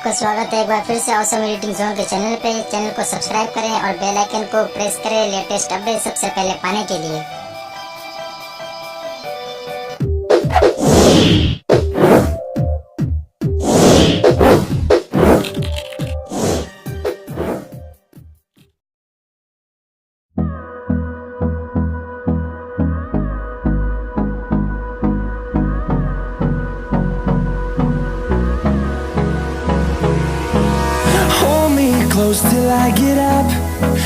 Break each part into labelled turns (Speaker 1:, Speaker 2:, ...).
Speaker 1: सबका स्वागत है एक बार फिर से ऑसम एडिटिंग जोन के चैनल पे। चैनल को सब्सक्राइब करें और बेल आइकन को प्रेस करें लेटेस्ट अपडेट सबसे पहले पाने के लिए।
Speaker 2: Close till I get up.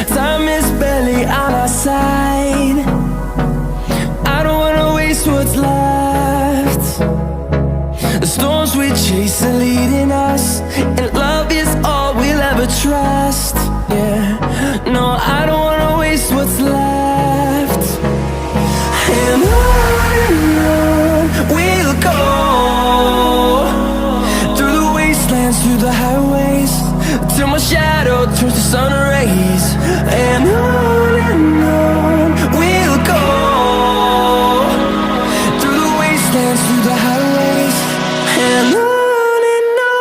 Speaker 2: Time is barely on our side. I don't wanna waste what's left. The storms we chase are leading us, and love is all we'll ever trust. Yeah, no, I don't wanna waste what's left. And on we'll go, through the wastelands, through the highways, till my shadow turns to sun rays. And on we'll go, through the wastelands, through the highways, and on we'll go.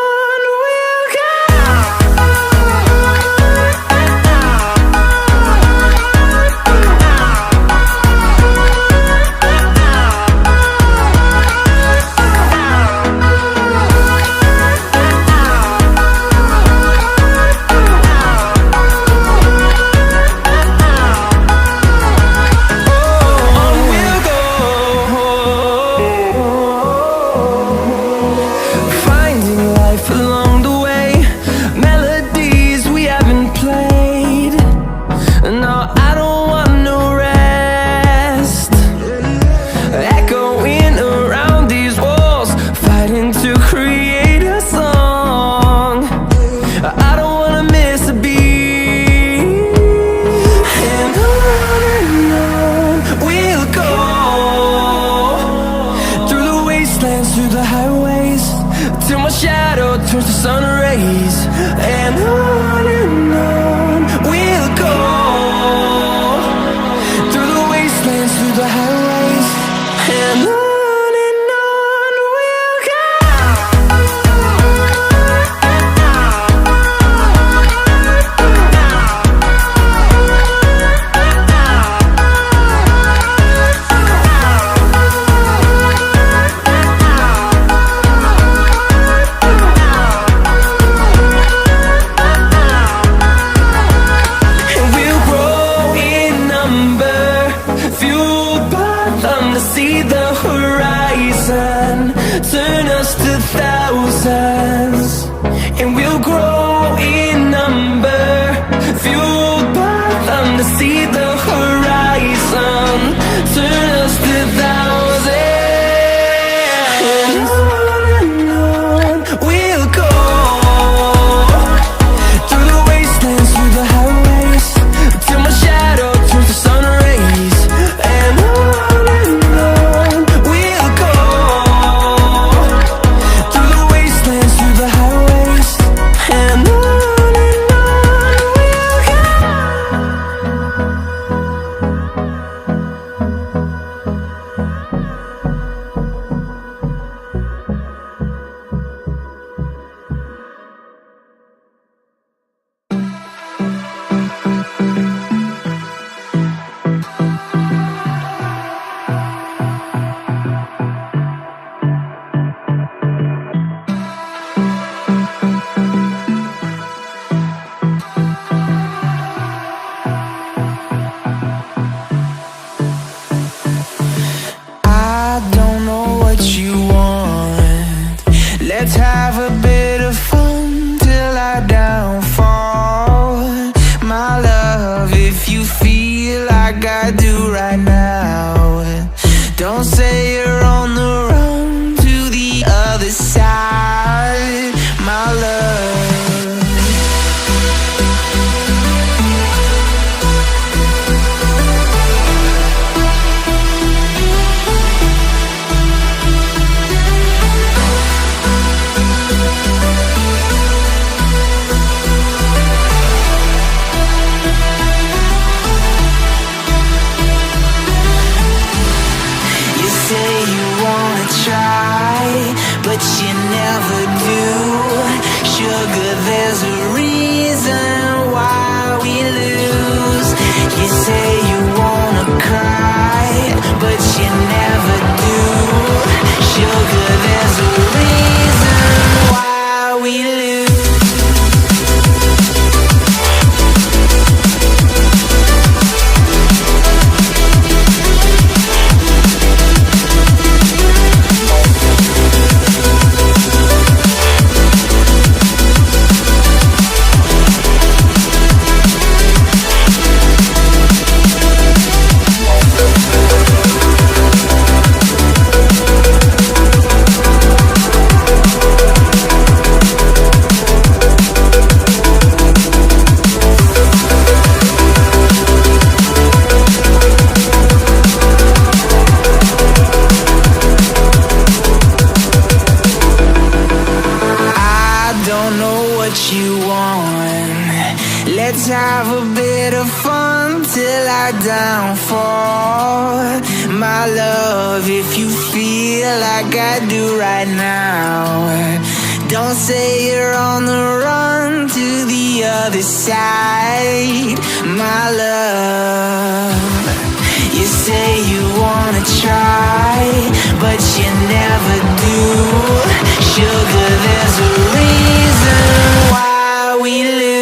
Speaker 2: Through the highways, till my shadow turns to sun rays. And on we'll go, through the wastelands, through the highways, and on. See the horizon turn us to thousands, and we'll grow in number, fueled by them. To see the horizon turn us to thousands, and on we'll go, through the wastelands, through the highways, till my shadow turns to sun rays. And You say you wanna cry, but you never do. Sugar, there's a reason why we lose. You want. Let's have a bit of fun till I downfall. My love, if you feel like I do right now, don't say you're on the run to the other side. My love, you say you wanna try, but you never do. Sugar, there's a reason why we live.